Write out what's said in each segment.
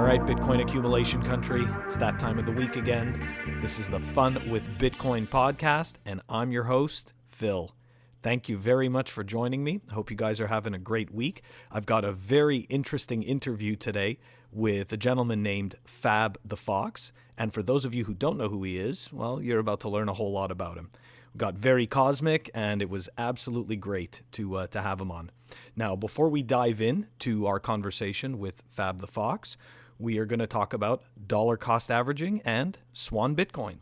right, Bitcoin accumulation country, it's that time of the week again. This is the Fun with Bitcoin podcast, and I'm your host, Phil. Thank you very much for joining me. I hope you guys are having a great week. I've got a very interesting interview today with a gentleman named FabThe Fox. And for those of you who don't know who he is, well, you're about to learn a whole lot about him. We got very cosmic, and it was absolutely great to have him on. Now, before we dive in to our conversation with FabThe Fox, we are going to talk about dollar cost averaging and Swan Bitcoin.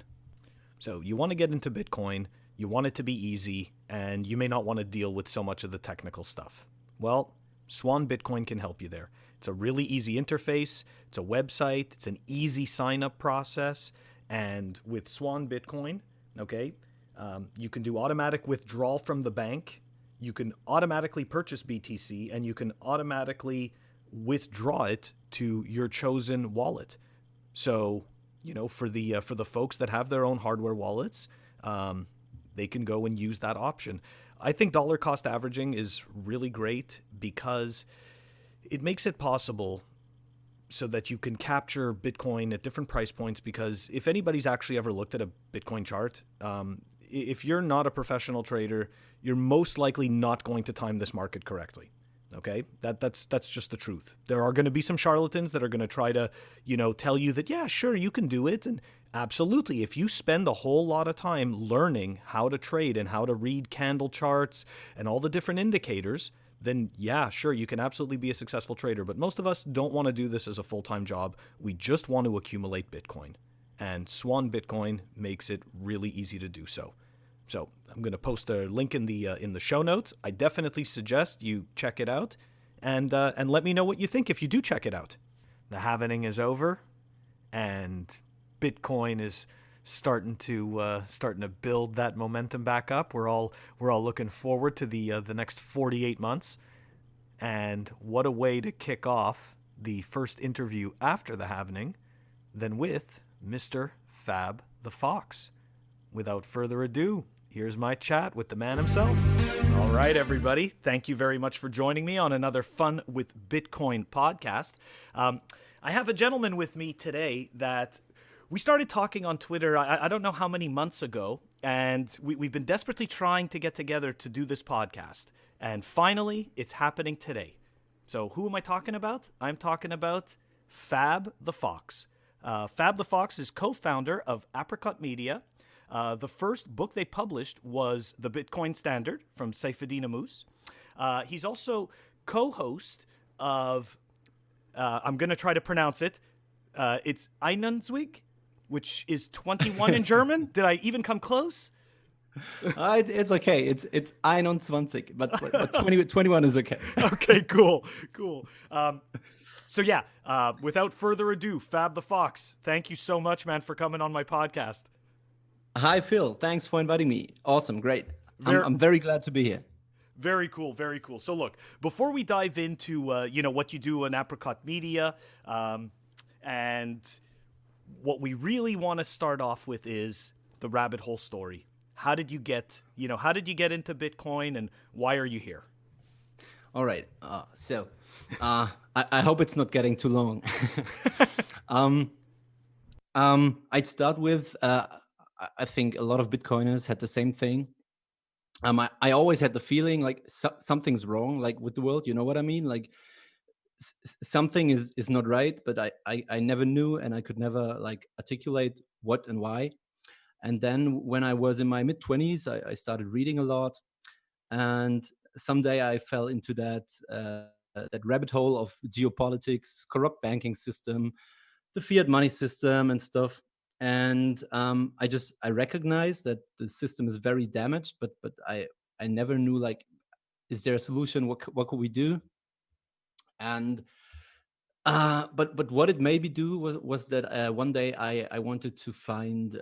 So you want to get into Bitcoin, you want it to be easy, and you may not want to deal with so much of the technical stuff. Well, Swan Bitcoin can help you there. It's a really easy interface, it's a website, it's an easy sign-up process, and with Swan Bitcoin, you can do automatic withdrawal from the bank, you can automatically purchase BTC, and you can automatically withdraw it to your chosen wallet. So, for the folks that have their own hardware wallets, they can go and use that option. I think dollar cost averaging is really great because it makes it possible so that you can capture Bitcoin at different price points, because if anybody's actually ever looked at a Bitcoin chart, if you're not a professional trader, you're most likely not going to time this market correctly. Okay, that's just the truth. There are going to be some charlatans that are going to try to, tell you that, yeah, sure, you can do it. And absolutely, if you spend a whole lot of time learning how to trade and how to read candle charts and all the different indicators, then yeah, sure, you can absolutely be a successful trader. But most of us don't want to do this as a full-time job. We just want to accumulate Bitcoin. And Swan Bitcoin makes it really easy to do so. So I'm going to post a link in the show notes. I definitely suggest you check it out, and let me know what you think if you do check it out. The halvening is over, and Bitcoin is starting to build that momentum back up. We're all looking forward to the next 48 months, and what a way to kick off the first interview after the halvening than with Mr. FabThe Fox. Without further ado, here's my chat with the man himself. All right, everybody. Thank you very much for joining me on another Fun with Bitcoin podcast. I have a gentleman with me today that we started talking on Twitter, I don't know how many months ago, and we've been desperately trying to get together to do this podcast. And finally, it's happening today. So who am I talking about? I'm talking about FabThe Fox. FabThe Fox is co-founder of Apricot Media. The first book they published was The Bitcoin Standard from Saifedean Ammous. He's also co-host of, I'm going to try to pronounce it, it's Einundswig, which is 21 in German. Did I even come close? It's okay. It's 21, but 21 is okay. Okay, cool. Without further ado, FabThe Fox, thank you so much, man, for coming on my podcast. Hi, Phil. Thanks for inviting me. Awesome. Great. I'm very glad to be here. Very cool. Very cool. So look, before we dive into, what you do in Apricot Media, and what we really want to start off with is the rabbit hole story. How did you get into Bitcoin, and why are you here? All right. I hope it's not getting too long. I'd start with, I think a lot of Bitcoiners had the same thing. I always had the feeling like something's wrong, like with the world. You know what I mean? Like something is not right, but I never knew, and I could never articulate what and why. And then when I was in my mid-20s, I started reading a lot, and someday I fell into that rabbit hole of geopolitics, corrupt banking system, the fiat money system, and stuff. And I recognized that the system is very damaged, but I never knew, is there a solution? What could we do? And but what it made me do was that one day I wanted to find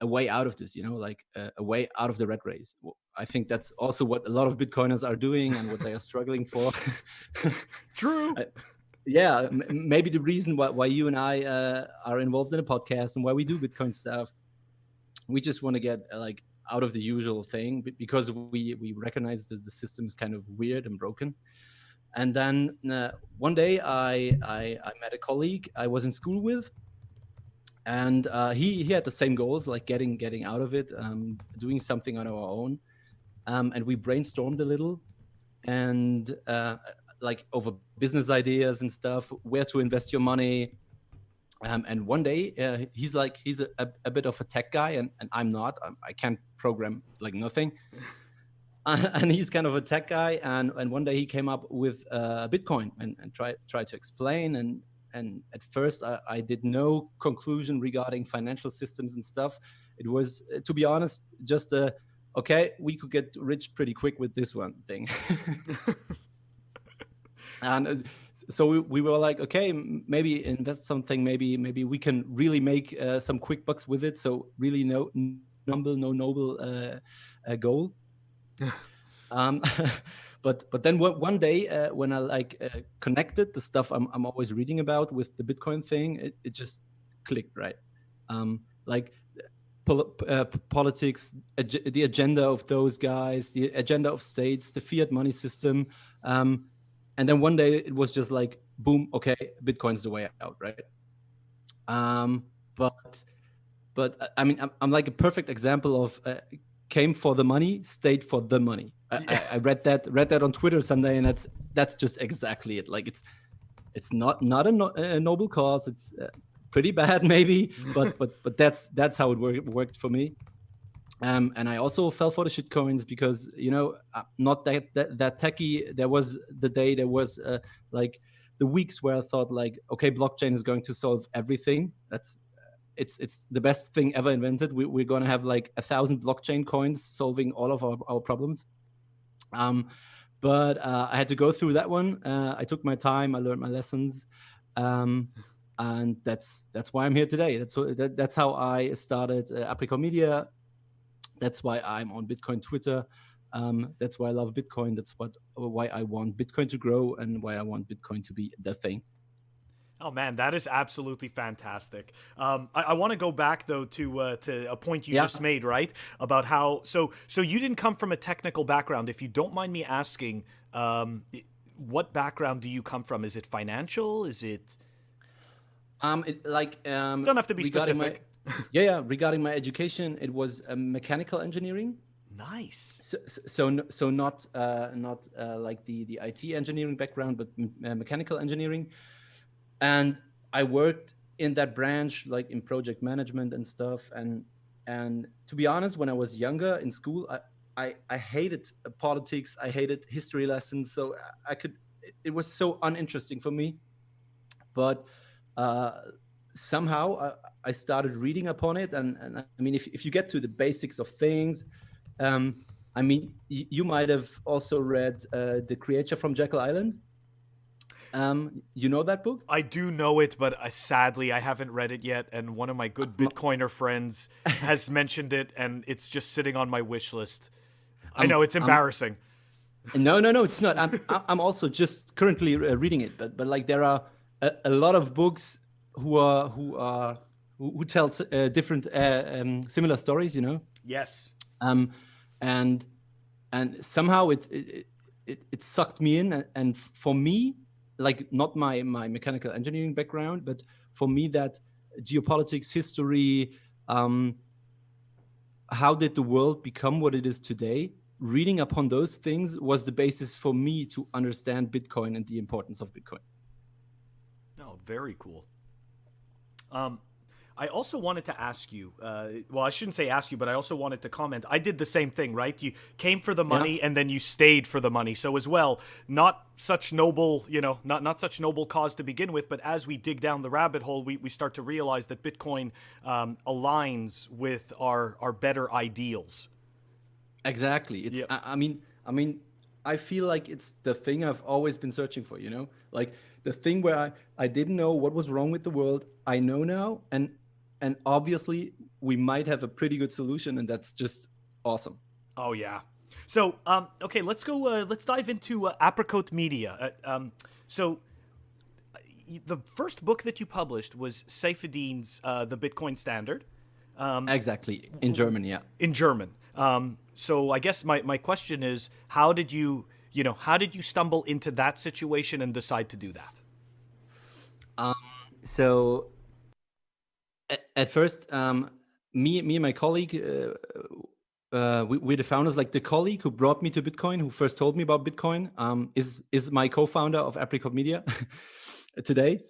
a way out of this, a way out of the rat race. I think that's also what a lot of Bitcoiners are doing and what they are struggling for. True. Yeah, maybe the reason why you and I are involved in a podcast and why we do Bitcoin stuff, we just want to get out of the usual thing because we recognize that the system is kind of weird and broken. And then one day I met a colleague I was in school with, and he had the same goals, like getting out of it, doing something on our own. And we brainstormed a little, and like over business ideas and stuff, where to invest your money. And one day he's a bit of a tech guy, and I'm not. I can't program like nothing. And he's kind of a tech guy. And one day he came up with Bitcoin and tried to explain. And at first I did no conclusion regarding financial systems and stuff. It was, to be honest, just okay, we could get rich pretty quick with this one thing. And so we were like, okay, maybe invest something, maybe we can really make some quick bucks with it. So really no noble goal. But then one day when I connected the stuff I'm always reading about with the Bitcoin thing, it just clicked, right? Like politics, the agenda of those guys, the agenda of states, the fiat money system. And then one day it was just like, boom, okay, Bitcoin's the way out, right? But I mean, I'm like a perfect example of came for the money, stayed for the money. I read that on Twitter someday, and that's just exactly it. Like it's not a noble cause. It's pretty bad maybe, but that's how it worked for me. And I also fell for the shitcoins because, not that techy. There was like the weeks where I thought like, okay, blockchain is going to solve everything. It's the best thing ever invented. We're going to have like 1,000 blockchain coins solving all of our problems. But I had to go through that one. I took my time. I learned my lessons. And that's why I'm here today. That's how I started Apricot Media. That's why I'm on Bitcoin Twitter. That's why I love Bitcoin. That's why I want Bitcoin to grow and why I want Bitcoin to be the thing. Oh man, that is absolutely fantastic. I want to go back though to a point you just made, right? About how so you didn't come from a technical background. If you don't mind me asking, what background do you come from? Is it financial? Is it? Don't have to be specific. Regarding my education, it was mechanical engineering. Nice. So not like the IT engineering background, but mechanical engineering. And I worked in that branch, like in project management and stuff. And to be honest, when I was younger in school, I hated politics. I hated history lessons. So it was so uninteresting for me. But somehow I started reading upon it. And I mean, if you get to the basics of things, I mean, you might have also read The Creature from Jekyll Island. You know that book? I do know it, but sadly I haven't read it yet. And one of my good Bitcoiner friends has mentioned it, and it's just sitting on my wish list. I know it's embarrassing. No, it's not. I'm also just currently reading it, but like there are a lot of books who tell different similar stories, Yes. And somehow it sucked me in, and for me, like not my mechanical engineering background, but for me that geopolitics, history, how did the world become what it is today? Reading upon those things was the basis for me to understand Bitcoin and the importance of Bitcoin. Oh, very cool. I also wanted to ask you, well, I shouldn't say ask you, but I also wanted to comment. I did the same thing, right? You came for the money and then you stayed for the money. So as well, not such noble, not such noble cause to begin with, but as we dig down the rabbit hole, we start to realize that Bitcoin aligns with our better ideals. Exactly. It's, I mean, I feel like it's the thing I've always been searching for, like the thing where I didn't know what was wrong with the world. I know now. And obviously we might have a pretty good solution, and that's just awesome. Oh yeah. So, okay, let's go, let's dive into Apricot Media. So the first book that you published was Saifedean's The Bitcoin Standard. Exactly. In German, yeah. In German. So I guess my question is, how did you How did you stumble into that situation and decide to do that? So at first, me and my colleague, we're the founders. Like the colleague who brought me to Bitcoin, who first told me about Bitcoin, is my co-founder of Apricot Media today.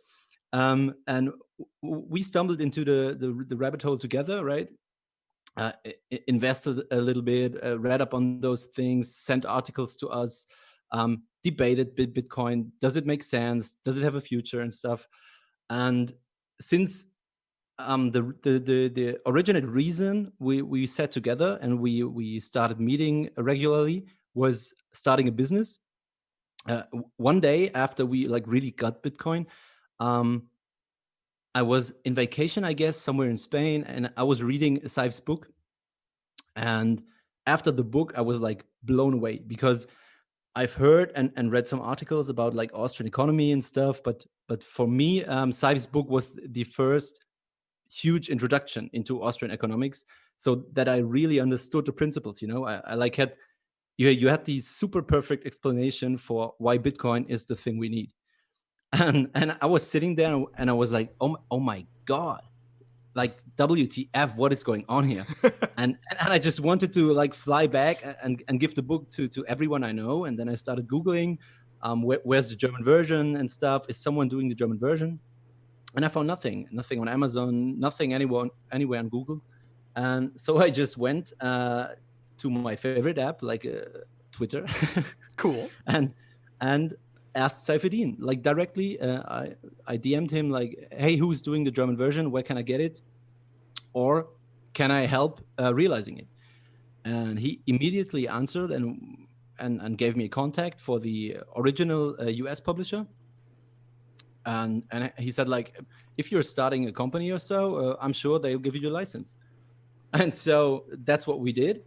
And we stumbled into the rabbit hole together, right? Invested a little bit, read up on those things, sent articles to us, debated Bitcoin. Does it make sense? Does it have a future and stuff? And since the originate reason we sat together and we started meeting regularly was starting a business. One day after we like really got Bitcoin, I was in vacation, I guess, somewhere in Spain, and I was reading Saif's book. And after the book, I was like blown away because I've heard and read some articles about like Austrian economy and stuff. But for me, Saif's book was the first huge introduction into Austrian economics, so that I really understood the principles. I like had you had the super perfect explanation for why Bitcoin is the thing we need. And I was sitting there and I was like, oh my God, like WTF, what is going on here? and I just wanted to like fly back and give the book to everyone I know. And then I started Googling, where's the German version and stuff? Is someone doing the German version? And I found nothing on Amazon, nothing anywhere on Google. And so I just went to my favorite app, like Twitter. Cool. and asked Saifuddin, like directly. I DM'd him like, hey, who's doing the German version? Where can I get it? Or can I help realizing it? And he immediately answered and gave me a contact for the original US publisher. And he said, like, if you're starting a company or so, I'm sure they'll give you the license. And so that's what we did.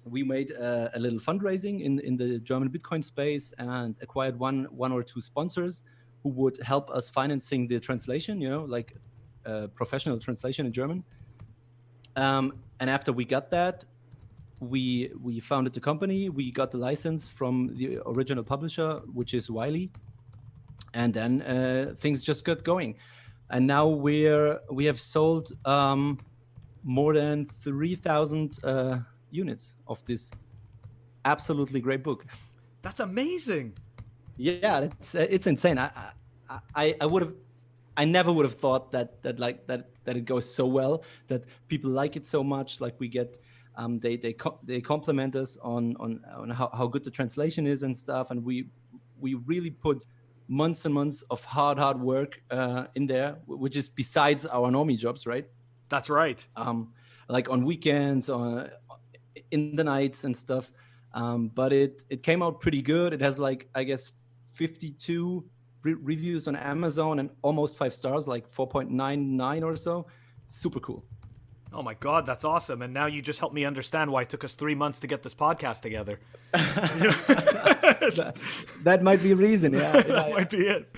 We made a little fundraising in the German Bitcoin space and acquired one or two sponsors who would help us financing the translation, like professional translation in German. And after we got that, we founded the company. We got the license from the original publisher, which is Wiley. And then things just got going. And now we have sold more than 3,000 units of this absolutely great book. That's amazing. Yeah, it's insane. I never would have thought that it goes so well, that people like it so much. Like we get they compliment us on how good the translation is and stuff, and we really put months and months of hard work in there, which is besides our normie jobs, right? That's right. Like on weekends, in the nights and stuff. But it came out pretty good. It has like, I guess, 52 reviews on Amazon and almost 5 stars, like 4.99 or so. Super cool. Oh my God, that's awesome. And now you just helped me understand why it took us 3 months to get this podcast together. That might be a reason. Yeah, that might be it.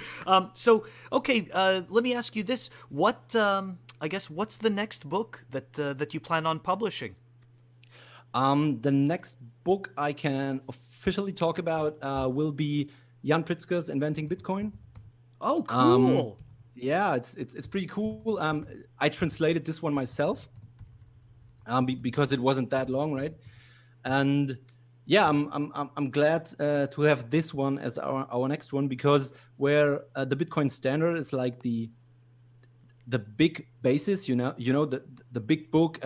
So, okay, let me ask you this. What's the next book that you plan on publishing? The next book I can officially talk about will be Jan Pritzkers Inventing Bitcoin. Oh, cool. Yeah, it's pretty cool. I translated this one myself because it wasn't that long, right? And yeah, I'm glad to have this one as our next one, because where the Bitcoin standard is like the big basis, the big book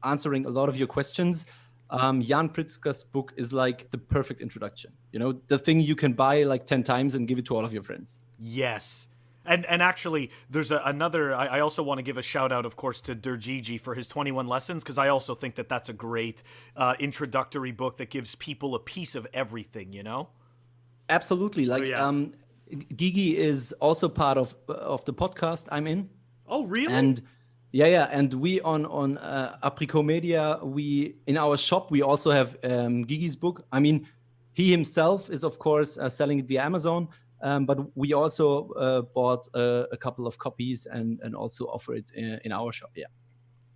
answering a lot of your questions. Jan Pritzker's book is like the perfect introduction. The thing you can buy like 10 times and give it to all of your friends. Yes. And actually, there's another. I also want to give a shout out, of course, to Durgigi for his 21 lessons, because I also think that that's a great introductory book that gives people a piece of everything. Absolutely. Like, so, yeah. Gigi is also part of the podcast I'm in. Oh, really? And yeah, and we on Apricot Media, we in our shop we also have Gigi's book. I mean, he himself is of course selling it via Amazon. But we also bought a couple of copies and also offer it in our shop. Yeah.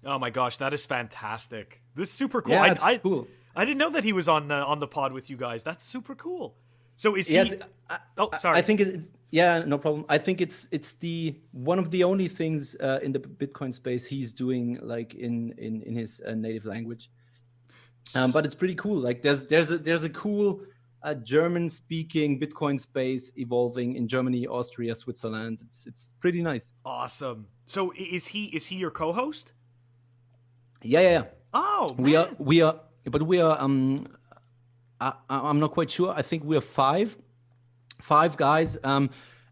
Oh my gosh, that is fantastic. This is super cool. Yeah, it's cool. I didn't know that he was on the pod with you guys. That's super cool. So is Yes, he? I, Oh, I sorry. think it's yeah, no problem. I think it's the one of the only things in the Bitcoin space he's doing like in his native language. But it's pretty cool. Like there's a cool German speaking Bitcoin space evolving in Germany, Austria, Switzerland. It's pretty nice. Awesome. So is he your co-host? Yeah. Oh We are man. we are, but we are I'm not quite sure. I think we are five guys.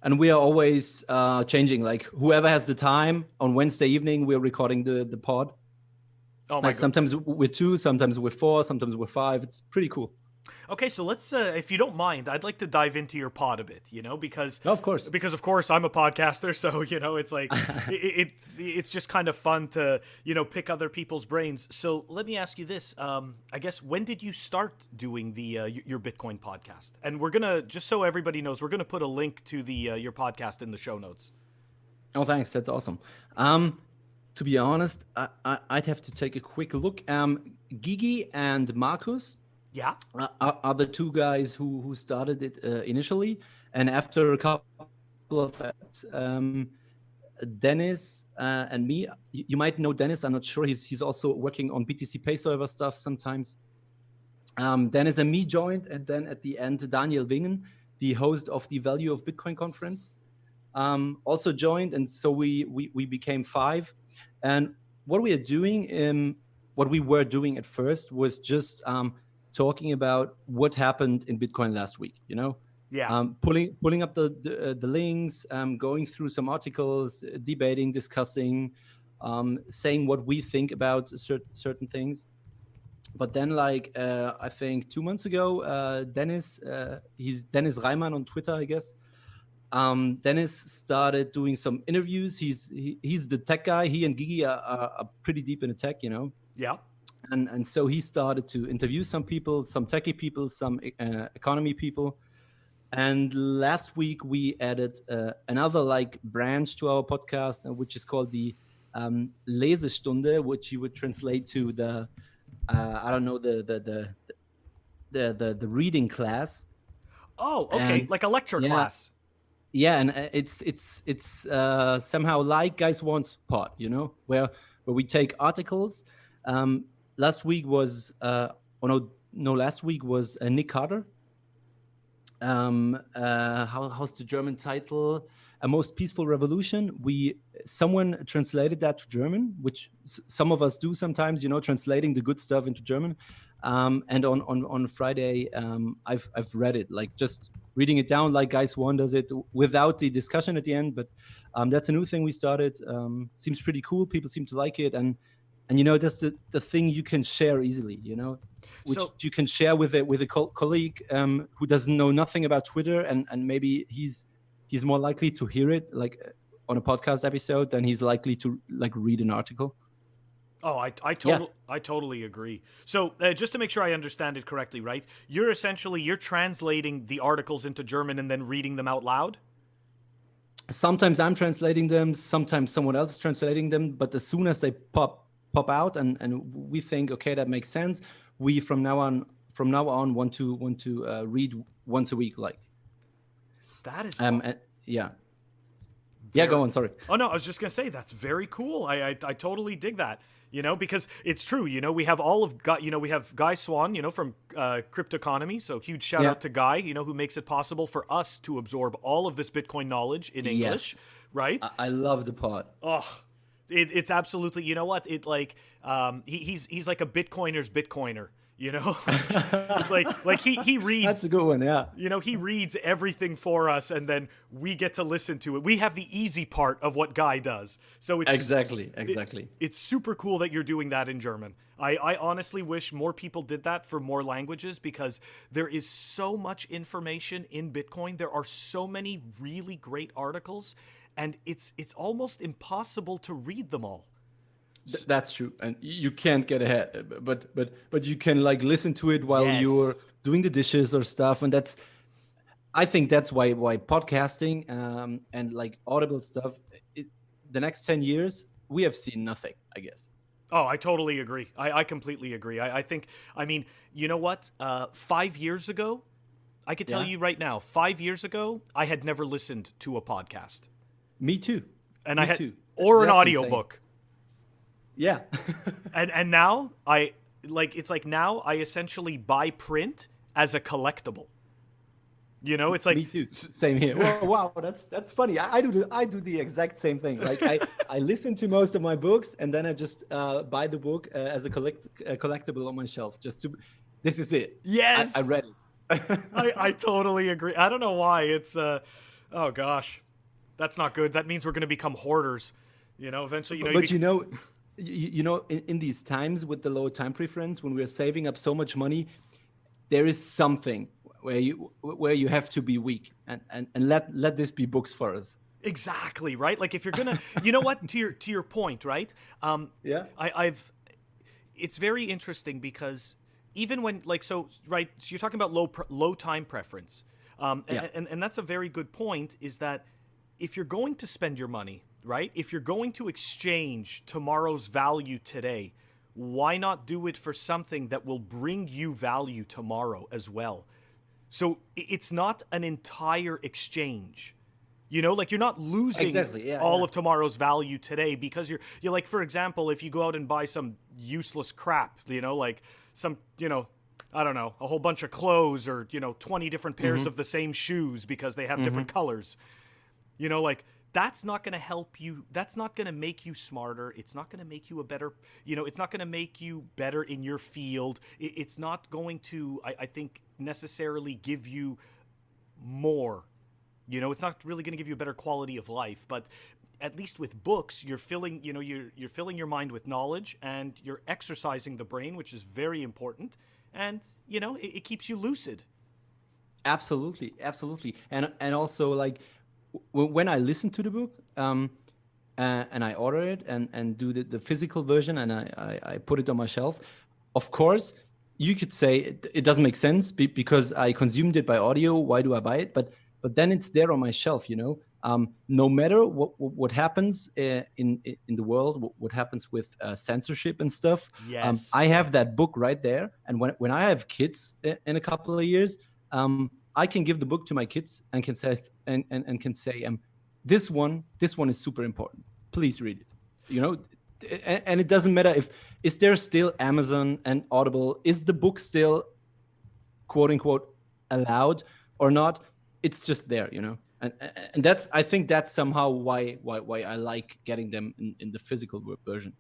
And we are always changing. Like whoever has the time on Wednesday evening, we're recording the pod. Oh my Like god. sometimes we're two, sometimes we're four, sometimes we're five. It's pretty cool. Okay, so let's, if you don't mind, I'd like to dive into your pod a bit, No, of course. because of course I'm a podcaster, so it's like it's just kind of fun to pick other people's brains. So let me ask you this: I guess when did you start doing the your Bitcoin podcast? And we're gonna, just so everybody knows, we're gonna put a link to the your podcast in the show notes. Oh, thanks. That's awesome. To be honest, I'd have to take a quick look. Gigi and Marcus Yeah. are the two guys who started it initially, and after a couple of Dennis and me. You might know Dennis. I'm not sure. He's also working on BTC Pay server stuff sometimes. Dennis and me joined, and then at the end, Daniel Wingen, the host of the Value of Bitcoin conference, also joined, and so we became five. And what we are doing, what we were doing at first, was just talking about what happened in Bitcoin last week. Yeah. Pulling up the links, going through some articles, debating, discussing, saying what we think about certain things. But then, like I think 2 months ago, Dennis, he's Dennis Reimann on Twitter, I guess. Dennis started doing some interviews. He's the tech guy. He and Gigi are pretty deep in the tech, Yeah. and so he started to interview some people, some techie people, some economy people. And last week we added another like branch to our podcast, which is called the Lesestunde, which you would translate to the I don't know, the reading class. Oh, okay. And Like a lecture yeah, class. and it's somehow like Guys Wants Pod, where we take articles. Last week was last week was Nick Carter. How's the German title? A Most Peaceful Revolution. Someone translated that to German, which some of us do sometimes, translating the good stuff into German. And on Friday, I've read it, like just reading it down, like Guys One does it, without the discussion at the end. But that's a new thing we started. Seems pretty cool. People seem to like it, and that's the thing you can share easily, which you can share with a colleague who doesn't know nothing about Twitter, and maybe he's more likely to hear it like on a podcast episode than he's likely to like read an article. Oh, I totally agree. So just to make sure I understand it correctly, right? You're translating the articles into German and then reading them out loud? Sometimes I'm translating them, sometimes someone else is translating them, but as soon as they pop out and we think, okay, that makes sense, we from now on want to read once a week, like that is yeah. Very, go on, sorry. Oh no, I was just gonna say that's very cool. I totally dig that. Because it's true. We have we have Guy Swan, from Crypto Economy. So huge shout out to Guy, who makes it possible for us to absorb all of this Bitcoin knowledge in English, right? I love the pod. Oh, it's absolutely. You know what? It like he's like a Bitcoiner's Bitcoiner. like he reads. That's a good one, yeah. He reads everything for us, and then we get to listen to it. We have the easy part of what Guy does. So it's exactly. It's super cool that you're doing that in German. I honestly wish more people did that for more languages, because there is so much information in Bitcoin. There are so many really great articles, and it's almost impossible to read them all. That's true, and you can't get ahead, but you can like listen to it while you're doing the dishes or stuff, and I think that's why podcasting and like Audible stuff, the next 10 years we have seen nothing, I guess. Oh, I totally agree. I completely agree. I think, I mean, you know what? 5 years ago, I could tell Yeah, you right now, 5 years ago, I had never listened to a podcast. me too. And I Me had, too. or an That's insane. audiobook. Yeah. And now I, like, it's like now I essentially buy print as a collectible. You know, it's like, Me too. Same here. Whoa, wow, that's funny. I do the exact same thing. Like I listen to most of my books, and then I just buy the book as a collectible on my shelf. Just to, this is it. I yes, read it. I totally agree. I don't know why. It's, oh gosh, that's not good. That means we're going to become hoarders. You know, eventually, you know, But you know, you know, in these times with the low time preference, when we're saving up so much money, there is something where you have to be weak, and let this be books for us. exactly, right? Like if you're gonna, you know what, to your point, right? Yeah. I've it's very interesting because even when, like, so right, so you're talking about low time preference, Yeah. and that's a very good point. Is that if you're going to spend your money, right? If you're going to exchange tomorrow's value today, why not do it for something that will bring you value tomorrow as well? So it's not an entire exchange. You know, like you're not losing Exactly. Yeah. all Yeah. of tomorrow's value today because you're like, for example, if you go out and buy some useless crap, you know, like some, you know, I don't know, a whole bunch of clothes or, you know, 20 different pairs Hmm. of the same shoes because they have different Hmm. colors. You know, like that's not going to help you. That's not going to make you smarter. It's not going to make you a better, you know, it's not going to make you better in your field. It's not going to, I think, necessarily give you more. You know, it's not really going to give you a better quality of life, but at least with books, you're filling, you know, you're filling your mind with knowledge and you're exercising the brain, which is very important. And, you know, it keeps you lucid. Absolutely, absolutely, and also like when I listen to the book, and I order it and do the physical version, and I put it on my shelf. Of course, you could say it doesn't make sense because I consumed it by audio. Why do I buy it? But then it's there on my shelf, you know. No matter what happens in the world, what happens with censorship and stuff, I Yes. have that book right there. And when I have kids in a couple of years, I can give the book to my kids and can say and can say, this one is super important. Please read it. You know, and it doesn't matter if is there still Amazon and Audible. Is the book still quote unquote allowed or not? It's just there, you know. And that's, I think that's somehow why I like getting them in the physical version.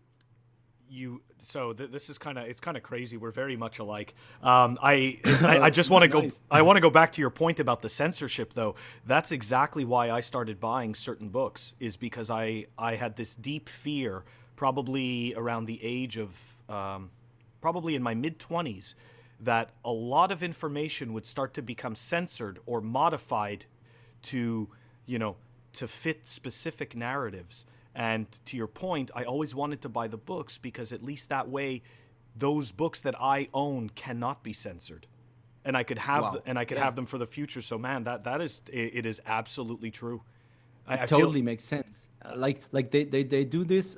This is kind of, it's kind of crazy. We're very much alike. I just want to go, Nice. I want to go back to your point about the censorship though. That's exactly why I started buying certain books, is because I had this deep fear, probably around the age of probably in my mid 20s, that a lot of information would start to become censored or modified to, you know, to fit specific narratives. And to your point, I always wanted to buy the books because at least that way, those books that I own cannot be censored, and I could have Wow. have Yeah. them for the future. So man, that is, it is absolutely true. I It feel, totally makes sense. Like they do this.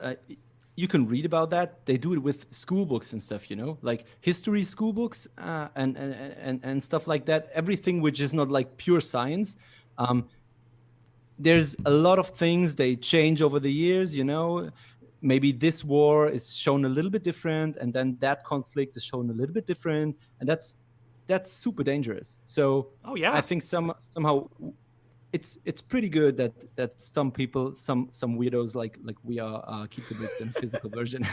You can read about that. They do it with school books and stuff. You know, like history school books and stuff like that. Everything which is not like pure science. Um, there's a lot of things they change over the years. You know, maybe this war is shown a little bit different, and then that conflict is shown a little bit different, and that's super dangerous. So oh I yeah, think somehow it's pretty good that some people, some weirdos like we are, keep the books in a physical version.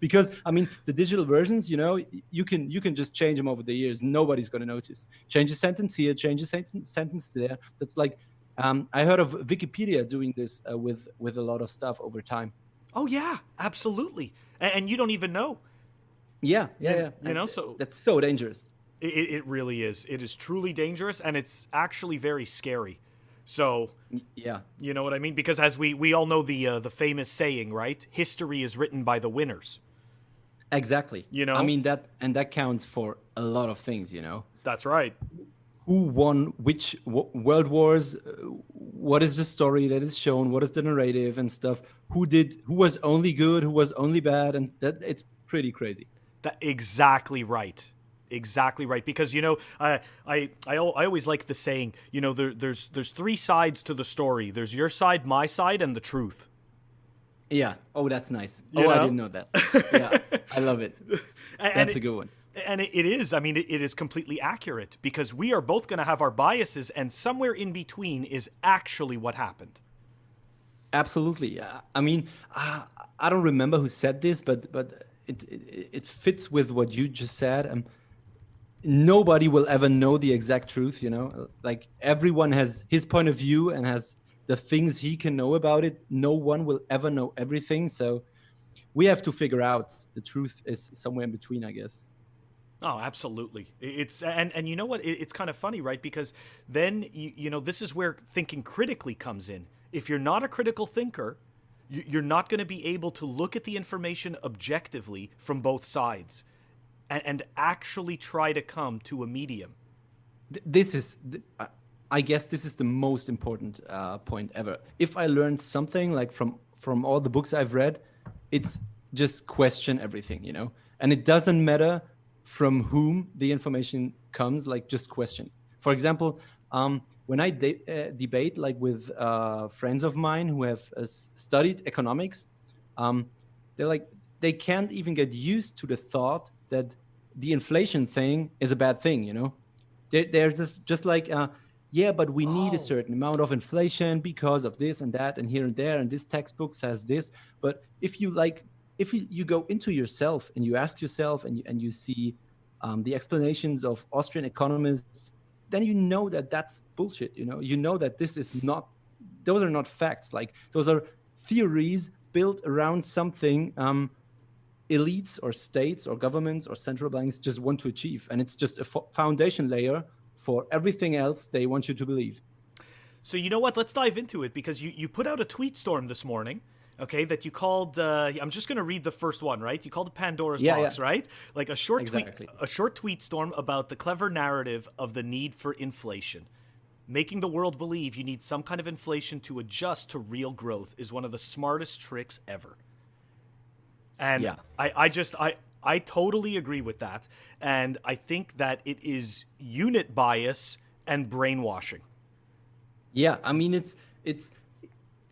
Because I mean the digital versions, you know, you can just change them over the years. Nobody's going to notice. Change a sentence here, change a sentence there. That's like, I heard of Wikipedia doing this with a lot of stuff over time. oh yeah, absolutely. And you don't even know, Yeah, yeah, yeah. you know. So That's so dangerous. it really is. It is truly dangerous, and it's actually very scary. So Yeah, you know what I mean? Because as we all know the famous saying, right? History is written by the winners. exactly. You I know? mean that counts for a lot of things, you know. That's right. Who won which world wars, what is the story that is shown, what is the narrative and stuff, who was only good, who was only bad, and that it's pretty crazy. That exactly right. Exactly right. Because I always like the saying. There's three sides to the story. There's your side, my side, and the truth. Yeah. Oh, that's nice. You I know? didn't know that. Yeah, I love it. That's a good one. And it is. I mean, it is completely accurate because we are both going to have our biases, and somewhere in between is actually what happened. Absolutely. I mean, I don't remember who said this, but it fits with what you just said. Nobody will ever know the exact truth, like everyone has his point of view and has the things he can know about it. No one will ever know everything. So we have to figure out the truth is somewhere in between, I guess. Oh, absolutely. It's and you know what? It's kind of funny, right? Because then this is where thinking critically comes in. If you're not a critical thinker, you're not going to be able to look at the information objectively from both sides and actually try to come to a medium. I guess this is the most important point ever. If I learned something like from all the books I've read, it's just question everything, and it doesn't matter from whom the information comes, like just question. For example, when I debate like with friends of mine who have studied economics, they're like, they can't even get used to the thought that the inflation thing is a bad thing. They're just like, yeah, but we need a certain amount of inflation because of this and that and here and there, and this textbook says this. But if you go into yourself and you ask yourself and you see the explanations of Austrian economists, then you know that that's bullshit. You know that those are not facts. Like, those are theories built around something elites or states or governments or central banks just want to achieve, and it's just a foundation layer for everything else they want you to believe. So you know what? Let's dive into it, because you put out a tweet storm this morning, okay, that you called, I'm just going to read the first one, right? You called it Pandora's box, right? Like a short tweet storm about the clever narrative of the need for inflation. Making the world believe you need some kind of inflation to adjust to real growth is one of the smartest tricks ever. And I totally agree with that. And I think that it is unit bias and brainwashing. Yeah, I mean, it's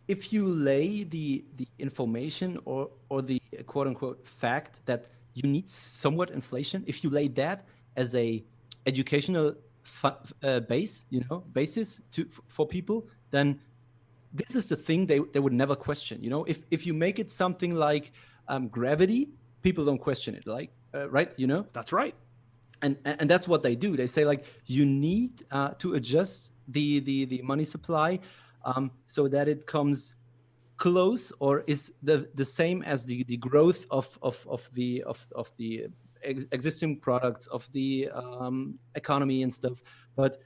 if you lay the information or the quote unquote fact that you need somewhat inflation, if you lay that as a educational basis for people, then this is the thing they would never question. If you make it something like gravity, people don't question it, like right? That's right. And that's what they do. They say, like, you need to adjust the money supply so that it comes close or is the same as the growth of the existing products of the economy and stuff. But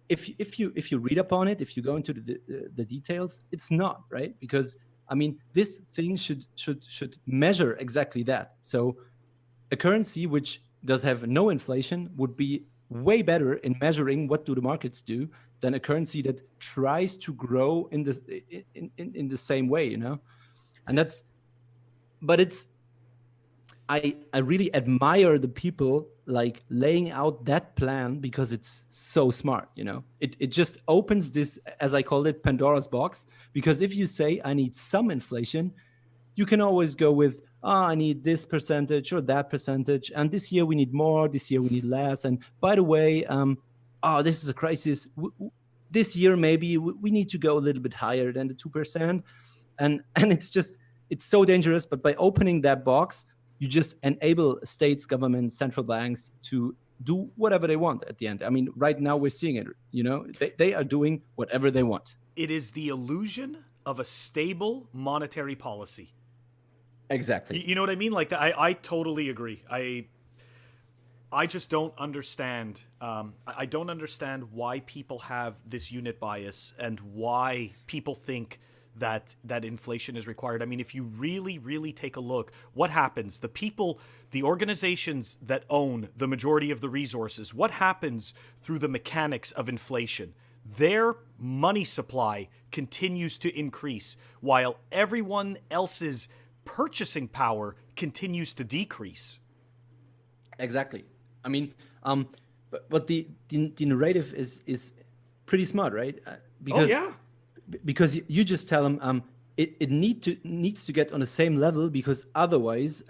if you read upon it, if you go into the details, it's not, right? Because I mean, this thing should measure exactly that. So a currency which does have no inflation would be way better in measuring what do the markets do than a currency that tries to grow in the same way, And I really admire the people like laying out that plan, because it's so smart. It just opens this, as I call it, Pandora's box. Because if you say I need some inflation, you can always go with, I need this percentage or that percentage, and this year we need more, this year we need less. And by the way, this is a crisis. This year maybe we need to go a little bit higher than the 2%, and it's so dangerous. But by opening that box, you just enable states, governments, central banks to do whatever they want at the end. I mean, right now we're seeing it. They are doing whatever they want. It is the illusion of a stable monetary policy. Exactly. You know what I mean? Like, I totally agree. I just don't understand. I don't understand why people have this unit bias and why people think that inflation is required. I mean, if you really, really take a look, what happens? The organizations that own the majority of the resources, what happens through the mechanics of inflation? their money supply continues to increase while everyone else's purchasing power continues to decrease. Exactly. I mean, but the narrative is pretty smart, right? Because you just tell them it needs to get on the same level, because otherwise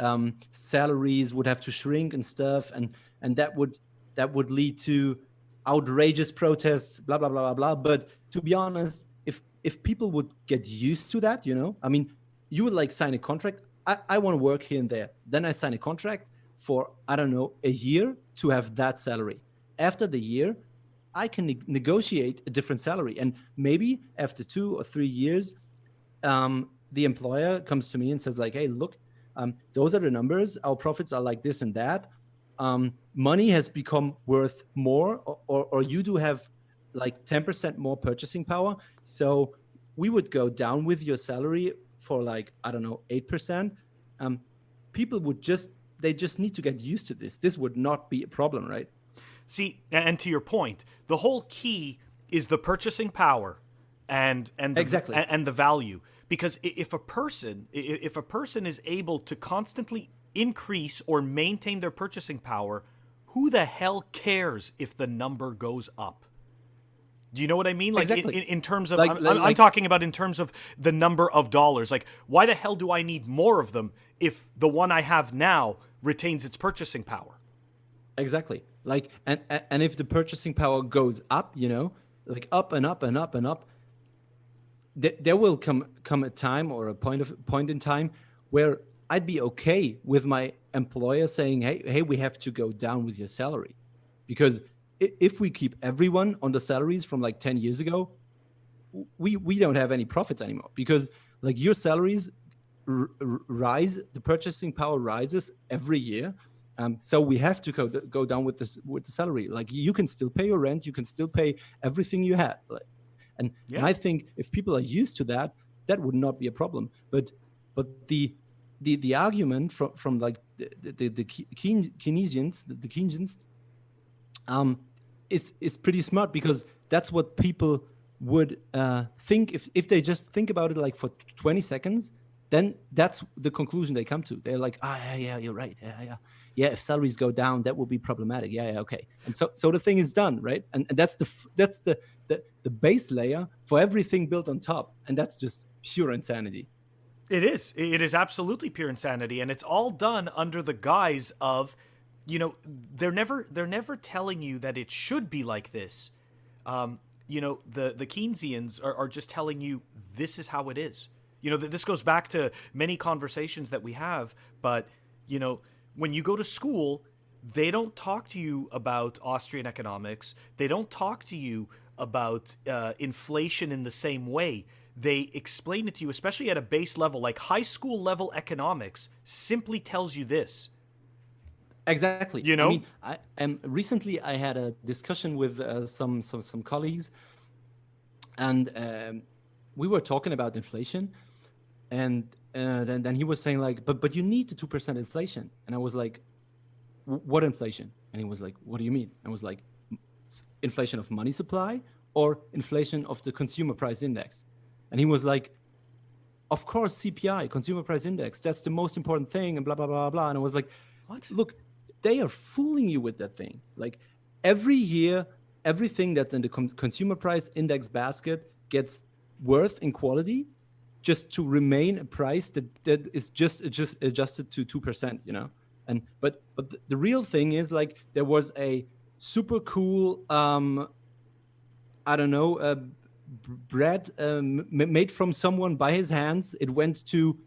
salaries would have to shrink and stuff, and that would lead to outrageous protests, blah blah blah blah blah. But to be honest, if people would get used to that, I mean, you would like sign a contract. I want to work here and there. Then I sign a contract for, I don't know, a year to have that salary. After the year, I can negotiate a different salary. And maybe after 2 or 3 years, the employer comes to me and says like, hey, look, those are the numbers. Our profits are like this and that. Money has become worth more, or you do have like 10% more purchasing power. So we would go down with your salary for like, I don't know, 8%. People would just need to get used to this. This would not be a problem, right? See, and to your point, the whole key is the purchasing power and Exactly. and the value. Because if a person is able to constantly increase or maintain their purchasing power, who the hell cares if the number goes up? Do you know what I mean? Like Exactly. in terms of, I'm Like talking about in terms of the number of dollars. Like, why the hell do I need more of them if the one I have now retains its purchasing power? Exactly. Like, and if the purchasing power goes up, like up and up and up and up, there will come a time, or a point in time where I'd be okay with my employer saying, hey, we have to go down with your salary, because if we keep everyone on the salaries from like 10 years ago, we don't have any profits anymore, because like your salaries rise, the purchasing power rises every year. So we have to go down with the salary. Like, you can still pay your rent, you can still pay everything you had. And I think if people are used to that, that would not be a problem. But the argument from like the Keynesians, the Keynesians, is pretty smart, because that's what people would think if they just think about it like for 20 seconds. Then that's the conclusion they come to. They're like, yeah, you're right. Yeah. If salaries go down, that will be problematic. Yeah, okay. And so the thing is done, right? And that's the base layer for everything built on top, and that's just pure insanity. It is. It is absolutely pure insanity, and it's all done under the guise of, they're never telling you that it should be like this. The Keynesians are just telling you this is how it is. This goes back to many conversations that we have, but, when you go to school, they don't talk to you about Austrian economics. They don't talk to you about inflation in the same way. They explain it to you, especially at a base level, like high school level economics simply tells you this. Exactly. I mean, recently I had a discussion with some colleagues, and we were talking about inflation, and then he was saying like, but you need the 2% inflation, and I was like, what inflation? And he was like, what do you mean? I was like, inflation of money supply or inflation of the consumer price index? And he was like, of course, CPI, consumer price index, that's the most important thing, and blah blah blah blah. And I was like, what? Look, they are fooling you with that thing. Like, every year, everything that's in the consumer price index basket gets worth in quality, just to remain a price that is just adjusted to 2%, And but the real thing is, like, there was a super cool bread made from someone by his hands. It went to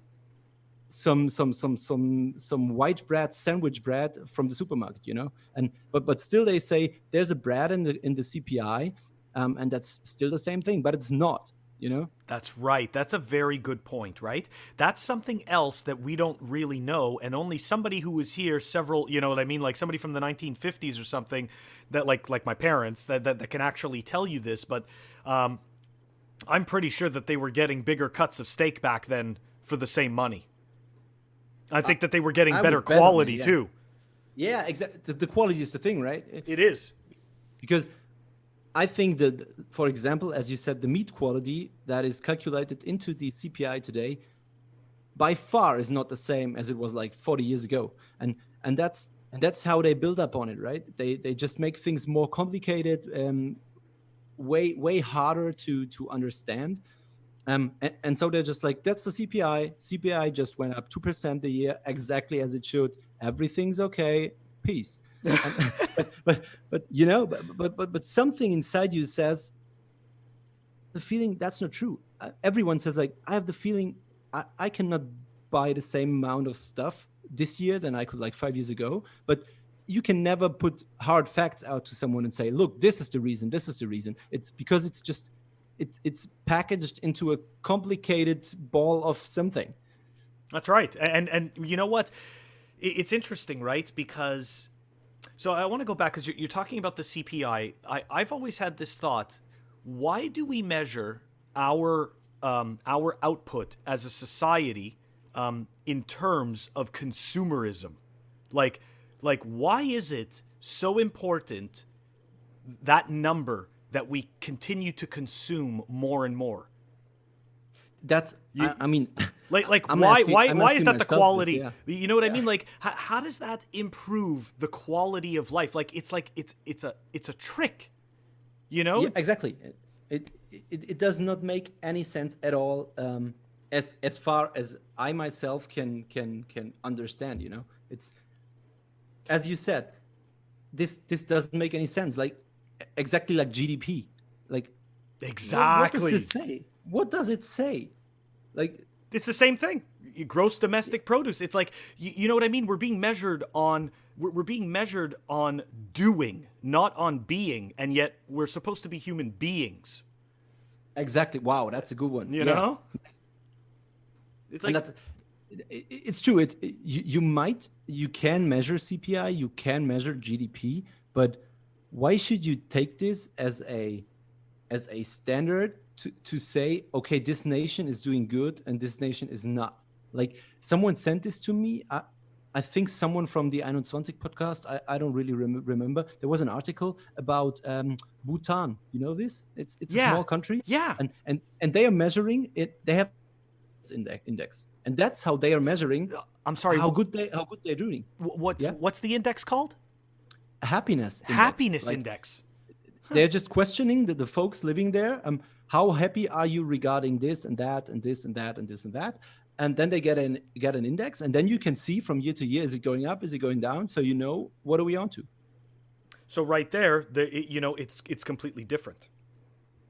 some white bread, sandwich bread from the supermarket, And but still they say there's a bread in the CPI, and that's still the same thing, but it's not. That's right. That's a very good point, right? That's something else that we don't really know, and only somebody who was here several, like somebody from the 1950s or something, that like my parents, that can actually tell you this. But I'm pretty sure that they were getting bigger cuts of steak back then for the same money. I think that they were getting better quality too. Yeah, exactly. The quality is the thing, right? It is. Because I think that, for example, as you said, the meat quality that is calculated into the CPI today by far is not the same as it was like 40 years ago. And that's how they build up on it, right? They just make things more complicated, way harder to understand. And so they're just like, that's the CPI. CPI just went up 2% a year, exactly as it should. Everything's okay. Peace. And, but you know, but something inside you says, the feeling that's not true. Everyone says like, I have the feeling I cannot buy the same amount of stuff this year than I could like 5 years ago. But you can never put hard facts out to someone and say, look, this is the reason. This is the reason. It's because it's just it's packaged into a complicated ball of something. That's right. And you know what? It's interesting, right? Because so I want to go back because you're talking about the CPI. I've always had this thought: why do we measure our output as a society in terms of consumerism? Like why is it so important, that number, that we continue to consume more and more? That's I mean, why is that the quality? This, yeah. You know what I mean? Like how does that improve the quality of life? Like it's a trick, you know? Yeah, exactly. It does not make any sense at all, as far as I myself can understand, you know. It's, as you said, this doesn't make any sense. Like exactly like GDP. Like exactly. What does it say? What does it say? Like it's the same thing. Gross domestic produce. It's like you know what I mean? We're being measured on doing, not on being, and yet we're supposed to be human beings. Exactly. Wow, that's a good one. You know? It's like, and it's true. You can measure CPI, you can measure GDP, but why should you take this as a standard to say, okay, this nation is doing good and this nation is not? Like someone sent this to me. I think someone from the 21 podcast. I don't really remember. There was an article about Bhutan. You know this? It's a small country. Yeah. And they are measuring it. They have index, and that's how they are measuring. I'm sorry. How good they're doing. What's the index called? Happiness index. Happiness index. They're just questioning the folks living there. How happy are you regarding this and that and this and that and this and that? And then they get an index, and then you can see from year to year, is it going up, is it going down? So you know, what are we on to? So right there, it's completely different,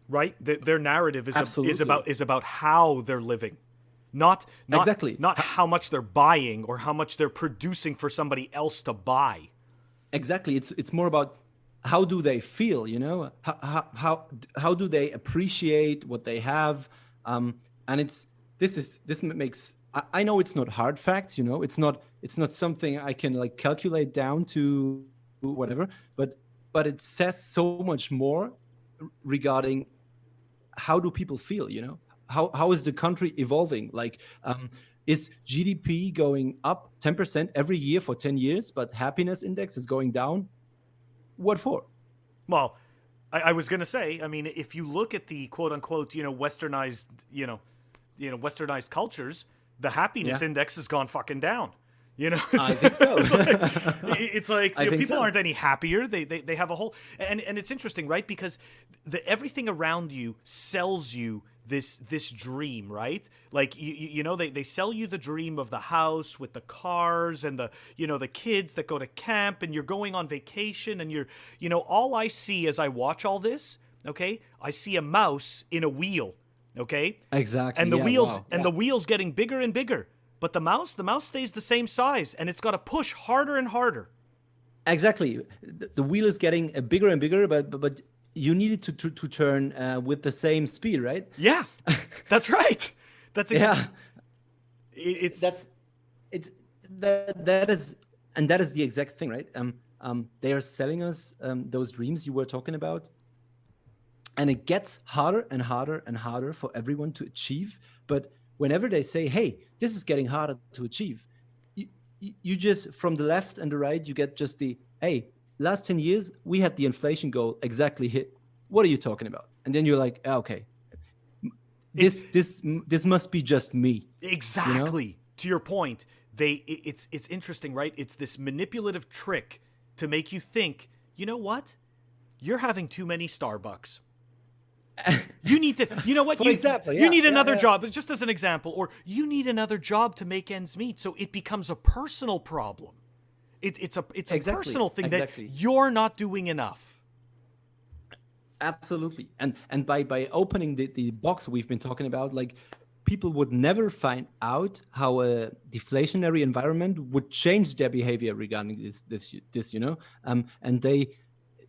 right? Their narrative is about how they're living, not how much they're buying or how much they're producing for somebody else to buy. Exactly, it's more about how do they feel, you know? How do they appreciate what they have? And this makes, I know it's not hard facts, you know, it's not something I can like calculate down to whatever, but it says so much more regarding how do people feel, you know? How is the country evolving? Like, is GDP going up 10% every year for 10 years, but happiness index is going down? What for? Well, I was going to say, I mean, if you look at the quote unquote, westernized, westernized cultures, the happiness index has gone fucking down. I think so. It's like people aren't any happier. They have a whole, and it's interesting, right? Because everything around you sells you this dream, right? Like they sell you the dream of the house with the cars and the kids that go to camp, and you're going on vacation, and all I see as I watch all this, okay, I see a mouse in a wheel, okay, exactly, and the wheels getting bigger and bigger. But the mouse stays the same size, and it's got to push harder and harder. Exactly. The wheel is getting bigger and bigger, but you need it to turn with the same speed, right? Yeah, that's right. That is the exact thing, right? They are selling us those dreams you were talking about, and it gets harder and harder and harder for everyone to achieve. But whenever they say, hey, this is getting harder to achieve, you just, from the left and the right, you get just hey, last 10 years, we had the inflation goal exactly hit. what are you talking about? And then you're like, okay, this must be just me. Exactly. To your point, it's interesting, right? It's this manipulative trick to make you think, you know what? You're having too many Starbucks. You need to, you know what? For example, you need another job, just as an example, or you need another job to make ends meet. So it becomes a personal problem. It's a personal thing that you're not doing enough. Absolutely. And by opening the box we've been talking about, like, people would never find out how a deflationary environment would change their behavior regarding this, and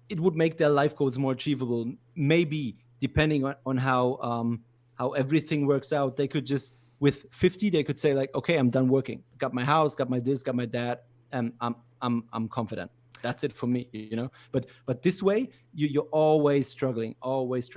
it would make their life goals more achievable. Maybe depending on how everything works out, they could just, with 50, they could say like, okay, I'm done working, got my house, got my this, got my that, and I'm confident. That's it for me, But this way, you're always struggling, always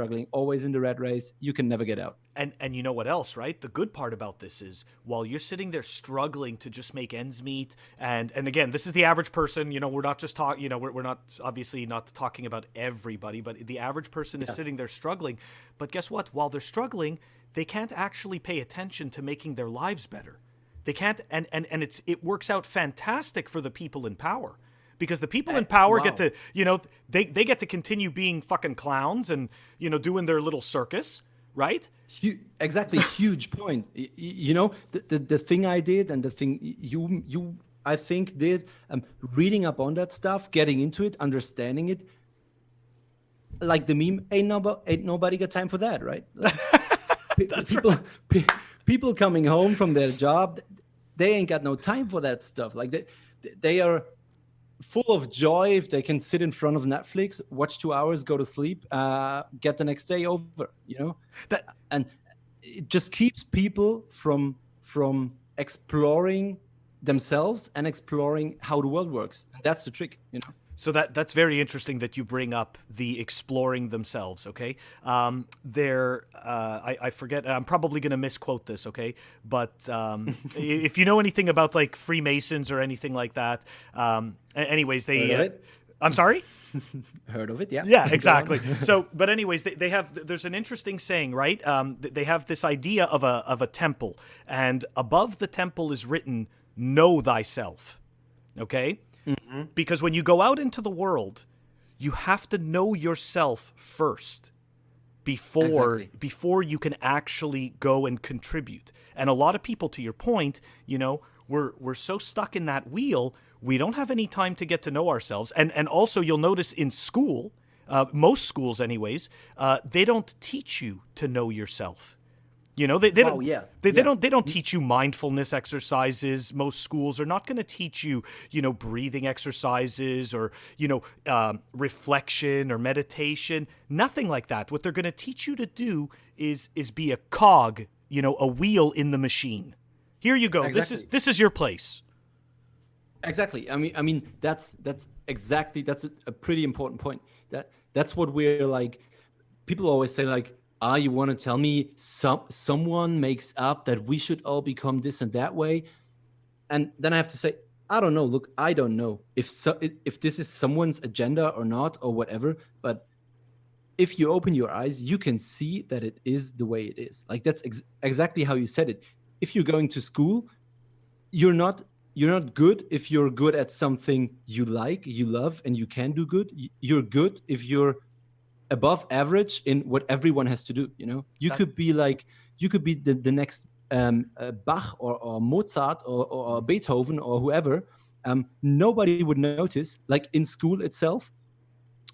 in the rat race. You can never get out. And you know what else, right? The good part about this is, while you're sitting there struggling to just make ends meet, and again, this is the average person. We're not just talking. We're not, obviously not talking about everybody, but the average person is sitting there struggling. But guess what? While they're struggling, they can't actually pay attention to making their lives better. They can't, and it works out fantastic for the people in power. Because the people in power get to, they get to continue being fucking clowns and, doing their little circus, right? Exactly. Huge point. The thing I did, and the thing you I think did, reading up on that stuff, getting into it, understanding it, like the meme, ain't nobody got time for that, right? That's right. People coming home from their job, they ain't got no time for that stuff. Like they are full of joy if they can sit in front of Netflix, watch 2 hours, go to sleep, get the next day over, and it just keeps people from exploring themselves and exploring how the world works. And that's the trick, So that's very interesting that you bring up the exploring themselves, okay? I forget, I'm probably going to misquote this, okay? But if you know anything about like Freemasons or anything like that, anyways, I'm sorry? Heard of it, yeah. Yeah, exactly. So, but anyways, they have, there's an interesting saying, right? They have this idea of a temple, and above the temple is written, know thyself, okay? Mm-hmm. Because when you go out into the world, you have to know yourself first before you can actually go and contribute. And a lot of people, to your point, we're so stuck in that wheel, we don't have any time to get to know ourselves. And also, you'll notice in school, most schools anyways, they don't teach you to know yourself. They don't teach you mindfulness exercises. Most schools are not going to teach you, breathing exercises or, reflection or meditation. Nothing like that. What they're going to teach you to do is be a cog, a wheel in the machine. Here you go. Exactly. This is your place. Exactly. I mean that's a pretty important point. That's what we're like. People always say like, you want to tell me someone makes up that we should all become this and that way? And then I have to say, I don't know. Look, I don't know if this is someone's agenda or not or whatever. But if you open your eyes, you can see that it is the way it is. Like that's exactly how you said it. If you're going to school, you're not good if you're good at something you like, you love, and you can do good. You're good if you're above average in what everyone has to do. You could be the next Bach or Mozart or Beethoven or whoever. Nobody would notice. Like in school itself,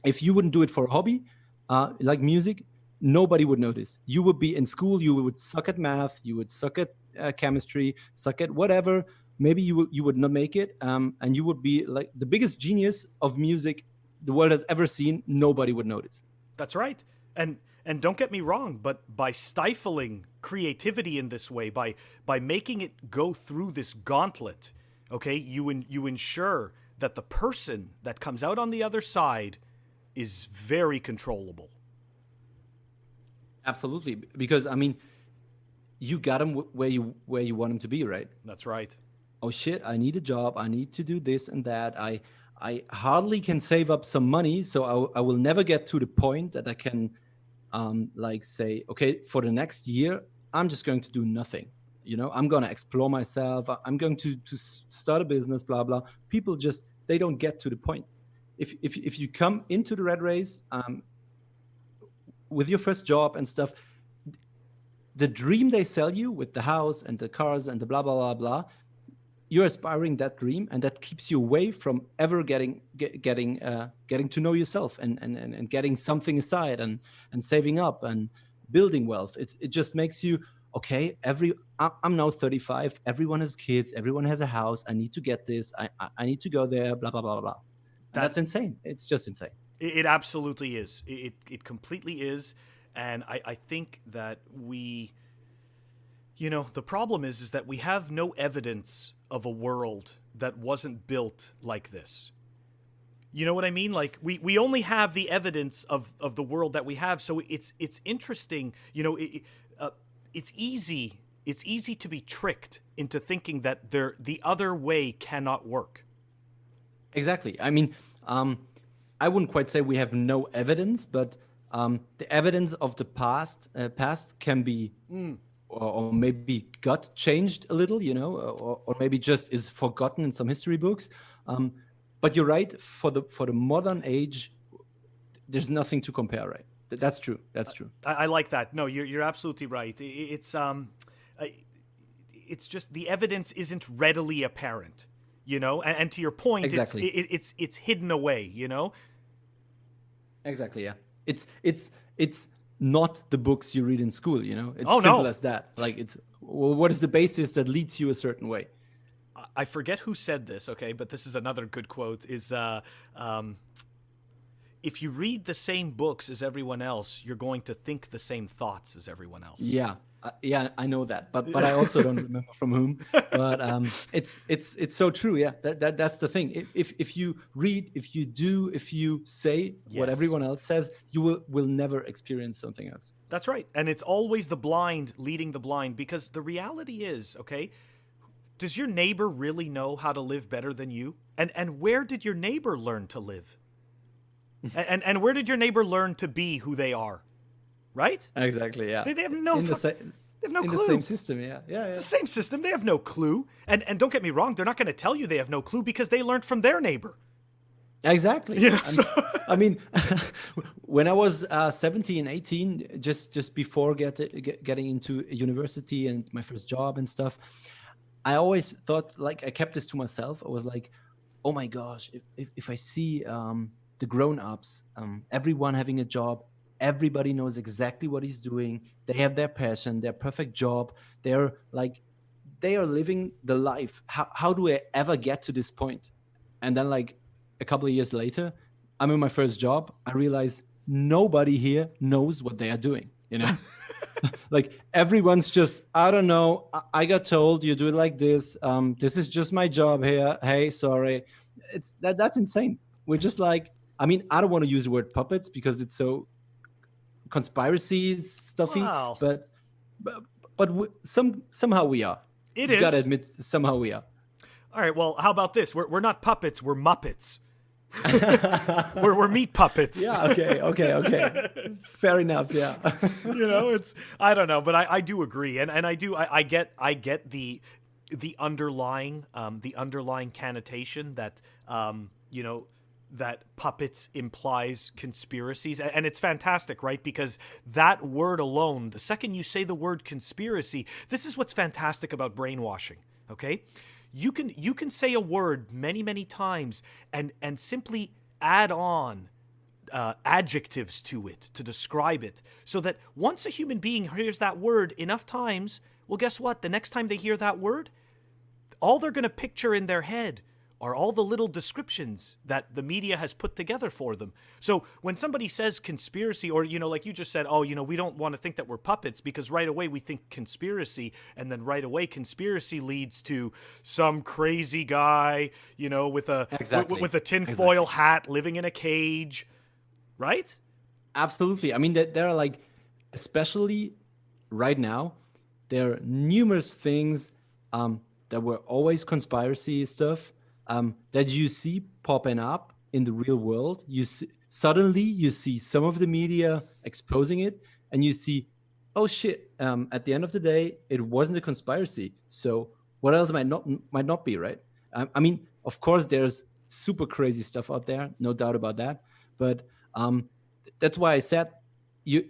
if you wouldn't do it for a hobby, like music, nobody would notice. You would be in school, you would suck at math, you would suck at chemistry, suck at whatever. Maybe you would not make it, and you would be like the biggest genius of music the world has ever seen. Nobody would notice. That's right. And don't get me wrong, but by stifling creativity in this way, by making it go through this gauntlet, okay, you ensure that the person that comes out on the other side is very controllable. Absolutely, because I mean, you got him where you want him to be, right? That's right. Oh shit, I need a job. I need to do this and that. I hardly can save up some money, so I will never get to the point that I can like say, okay, for the next year, I'm just going to do nothing. I'm going to explore myself. I'm going to start a business, blah, blah. People just, they don't get to the point. If you come into the red race with your first job and stuff, the dream they sell you with the house and the cars and the blah, blah, blah, blah, you're aspiring that dream, and that keeps you away from ever getting to know yourself and getting something aside and saving up and building wealth. It just makes you, okay, I'm now 35, everyone has kids, everyone has a house, I need to get this, I need to go there, blah blah blah blah. And that's insane. It's just insane. It absolutely is. It completely is. And I think that the problem is that we have no evidence of a world that wasn't built like this. You know what I mean? Like we only have the evidence of the world that we have. So it's interesting. It's easy to be tricked into thinking that the other way cannot work. Exactly. I mean, I wouldn't quite say we have no evidence, but the evidence of the past can be or maybe got changed a little, or maybe just is forgotten in some history books. But you're right. For the modern age, there's nothing to compare, right? That's true. That's true. I like that. No, you're absolutely right. It's just the evidence isn't readily apparent, and to your point, exactly. it's hidden away, Exactly. Yeah. It's not the books you read in school, It's simple as that. Like what is the basis that leads you a certain way? I forget who said this, okay, but this is another good quote, is if you read the same books as everyone else, you're going to think the same thoughts as everyone else. Yeah. Yeah, I know that, but I also don't remember from whom. But it's so true. Yeah, that's the thing. If you read, if you do, if you say what everyone else says, you will never experience something else. That's right, and it's always the blind leading the blind, because the reality is, okay, does your neighbor really know how to live better than you? And where did your neighbor learn to live? and where did your neighbor learn to be who they are? Right? Exactly. Yeah. They have no. They have no clue. In the same system. Yeah. It's the same system. They have no clue. And don't get me wrong. They're not going to tell you they have no clue because they learned from their neighbor. Exactly. Yeah. I mean, when I was 17, 18, just before getting into university and my first job and stuff, I always thought, like, I kept this to myself. I was like, oh my gosh, if I see the grown-ups, everyone having a job, everybody knows exactly what he's doing. They have their passion, their perfect job. They are living the life. How do I ever get to this point? And then, like, a couple of years later, I'm in my first job. I realize nobody here knows what they are doing, Like, everyone's just, I don't know, I got told you do it like this. This is just my job here. Hey, sorry. That's insane. We're just like, I mean, I don't want to use the word puppets because it's so conspiracy stuffy, wow. but somehow we are. You gotta admit, somehow we are. All right, well, how about this? We're not puppets, we're Muppets. we're meat puppets. Yeah, okay. Fair enough, yeah. It's, I don't know, but I do agree, and I get the underlying connotation that that puppets implies conspiracies. And it's fantastic, right? Because that word alone, the second you say the word conspiracy, this is what's fantastic about brainwashing, okay? You can say a word many, many times and simply add on adjectives to it to describe it, so that once a human being hears that word enough times, well, guess what? The next time they hear that word, all they're going to picture in their head are all the little descriptions that the media has put together for them. So when somebody says conspiracy, or, like you just said, we don't want to think that we're puppets, because right away we think conspiracy, and then right away conspiracy leads to some crazy guy, with a tinfoil hat living in a cage, right? Absolutely. I mean, there are, like, especially right now, there are numerous things that were always conspiracy stuff. that you see popping up in the real world. Suddenly you see some of the media exposing it, and you see, oh shit! At the end of the day, it wasn't a conspiracy. So what else might not be, right? I mean, of course, there's super crazy stuff out there, no doubt about that. But that's why I said you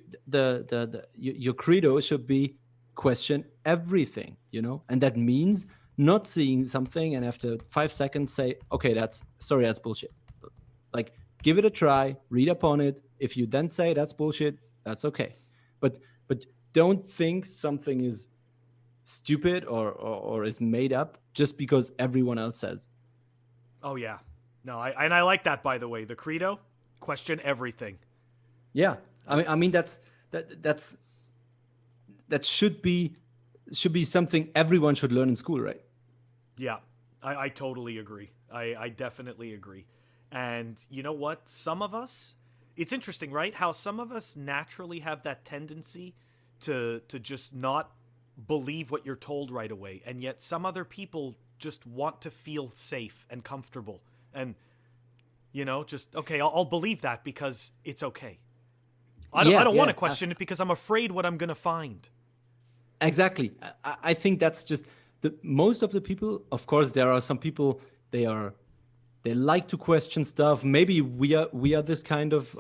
your credo should be question everything, and that means not seeing something and after 5 seconds say, okay, that's bullshit. Like, give it a try, read upon it. If you then say that's bullshit, that's okay. But don't think something is stupid or is made up just because everyone else says. Oh yeah, no, I like that, by the way. The credo: question everything. Yeah, I mean that's that should be something everyone should learn in school, right? Yeah, I totally agree. I definitely agree. And you know what? Some of us, it's interesting, right? How some of us naturally have that tendency to just not believe what you're told right away, and yet some other people just want to feel safe and comfortable, and just okay, I'll believe that because it's okay. I don't want to question it because I'm afraid what I'm gonna find. Exactly. I think that's just the most of the people. Of course, there are some people, they like to question stuff. Maybe we are this kind of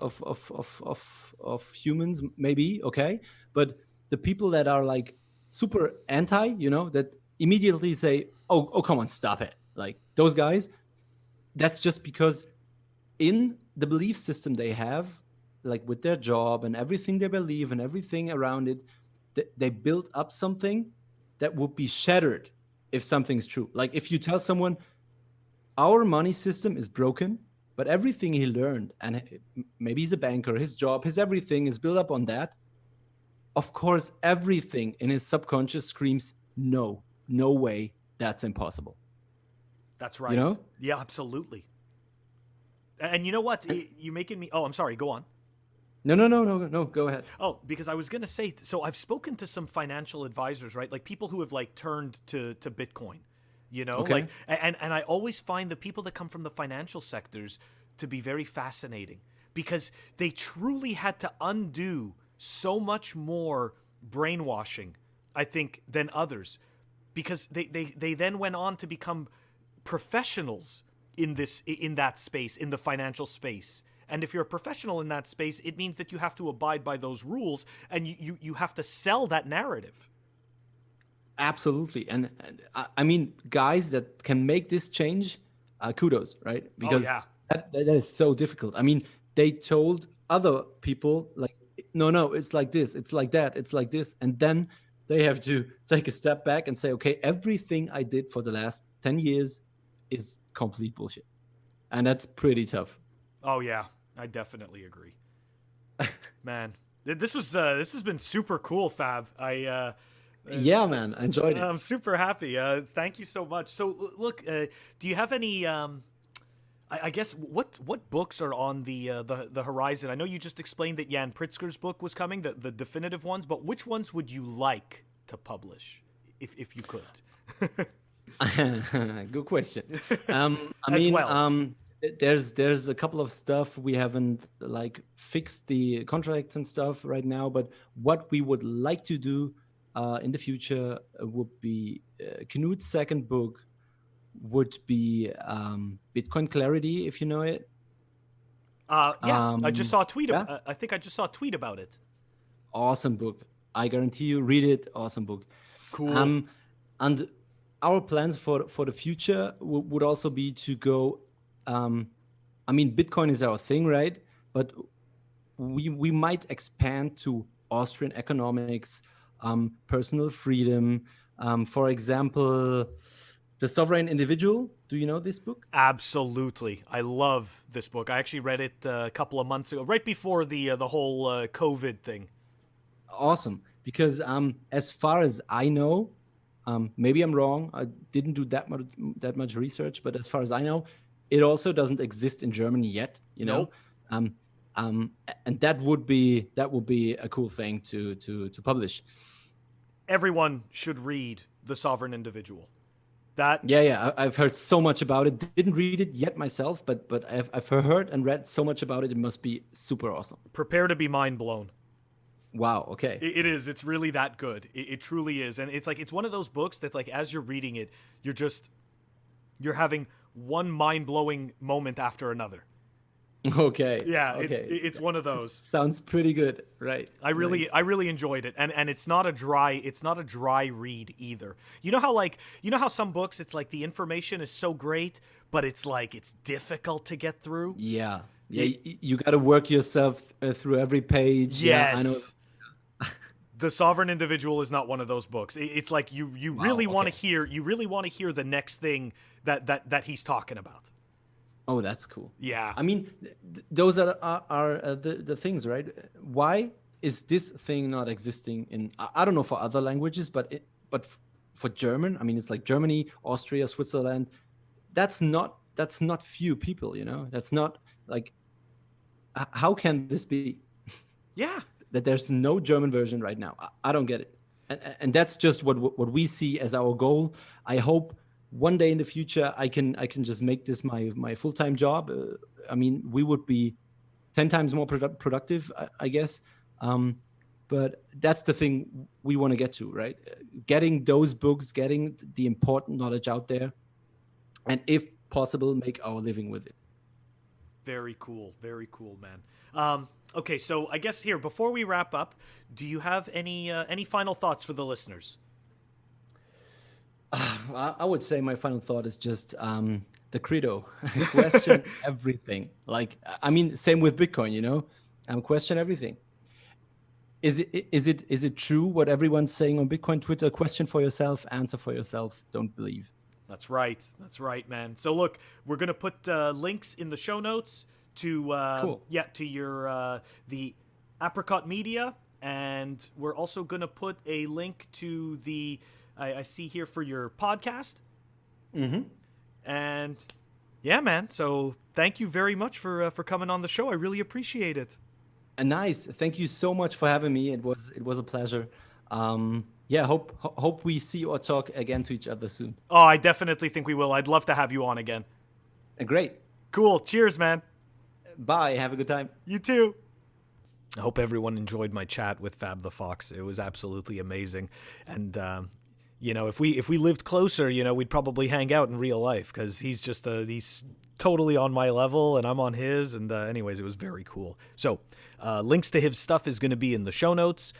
humans, maybe, okay. But the people that are like super anti, that immediately say, oh come on, stop it. Like those guys, that's just because in the belief system they have, like with their job and everything they believe and everything around it, they build up something that would be shattered if something's true. Like if you tell someone our money system is broken, but everything he learned, and maybe he's a banker, his job, his everything is built up on that. Of course, everything in his subconscious screams, no way, that's impossible. That's right. Yeah, absolutely. And you know what? You're making me. Oh, I'm sorry. Go on. No, go ahead. Oh, because I was gonna say. So I've spoken to some financial advisors, right? Like people who have like turned to Bitcoin. Okay. Like and I always find the people that come from the financial sectors to be very fascinating because they truly had to undo so much more brainwashing, I think, than others, because they then went on to become professionals in that space, in the financial space. And if you're a professional in that space, it means that you have to abide by those rules, and you have to sell that narrative. Absolutely. And I mean, guys that can make this change, kudos, right? Oh Because yeah. that is so difficult. I mean, they told other people, like, no, it's like this, it's like that, it's like this. And then they have to take a step back and say, okay, everything I did for the last 10 years is complete bullshit. And that's pretty tough. Oh yeah, I definitely agree. Man, this has been super cool, Fab. Yeah, man, I enjoyed it. I'm super happy. Thank you so much. So look, do you have any? I guess what books are on the horizon? I know you just explained that Jan Pritzker's book was coming, the definitive ones, but which ones would you like to publish if you could? Good question. I As mean, well. there's a couple of stuff we haven't like fixed the contracts and stuff right now, but what we would like to do in the future would be Knut's second book would be Bitcoin Clarity, if you know it. Yeah, I just saw a tweet. Yeah, I think I just saw a tweet about it. awesome book. I guarantee you, read it. Awesome book. Cool. And our plans for the future would also be to go. I mean, Bitcoin is our thing, right? But we might expand to Austrian economics, personal freedom. For example, The Sovereign Individual. Do you know this book? Absolutely, I love this book. I actually read it a couple of months ago, right before the whole COVID thing. Awesome, because as far as I know, maybe I'm wrong. I didn't do that much research, but as far as I know, it also doesn't exist in Germany yet. Nope. And that would be a cool thing to publish. Everyone should read The Sovereign Individual. I've heard so much about it. Didn't read it yet myself, but I've heard and read so much about it. It must be super awesome. Prepare to be mind blown. Wow. Okay. It is. It's really that good. It truly is. And it's like, it's one of those books that's like, as you're reading it, you're having one mind blowing moment after another. Okay. Yeah. Okay. It's one of those. Sounds pretty good. Right. I really enjoyed it. And it's not a dry read either. You know how some books, it's like the information is so great, but it's like, it's difficult to get through. Yeah. Yeah. You got to work yourself through every page. Yes. Yeah, I know. The Sovereign Individual is not one of those books. It's like you really want to hear the next thing that he's talking about. Oh, that's cool. Yeah. I mean, those are the things, right? Why is this thing not existing in? I don't know for other languages, but for German, I mean, it's like Germany, Austria, Switzerland. That's not few people, you know. That's not like. How can this be? Yeah. That there's no German version right now. I don't get it. And that's just what we see as our goal. I hope one day in the future I can just make this my full-time job. I mean, we would be 10 times more productive, I guess. But that's the thing we want to get to, right? Getting those books, getting the important knowledge out there, and if possible, make our living with it. Very cool, man. Okay, so I guess here, before we wrap up, do you have any final thoughts for the listeners? I would say my final thought is just the Credo. Question everything. Like, I mean, same with Bitcoin, you know? Question everything. Is it true what everyone's saying on Bitcoin Twitter? Question for yourself, answer for yourself, don't believe. That's right, man. So look, we're going to put links in the show notes to Cool. to your the Apricot Media, and we're also going to put a link to the I see here for your podcast. Mm-hmm. And yeah, man. So thank you very much for coming on the show. I really appreciate it. And nice. Thank you so much for having me. It was a pleasure. Hope we see or talk again to each other soon. Oh, I definitely think we will. I'd love to have you on again. Great. Cool. Cheers, man. Bye. Have a good time. You too. I hope everyone enjoyed my chat with FabThe Fox. It was absolutely amazing. And, if we lived closer, we'd probably hang out in real life, because he's totally on my level and I'm on his. And anyways, it was very cool. So links to his stuff is going to be in the show notes.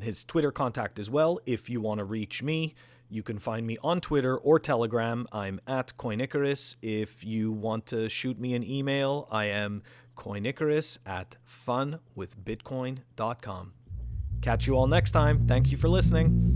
His Twitter contact as well. If you want to reach me, you can find me on Twitter or Telegram. I'm at CoinIcarus. If you want to shoot me an email, I am coinicarus@funwithbitcoin.com. Catch you all next time. Thank you for listening.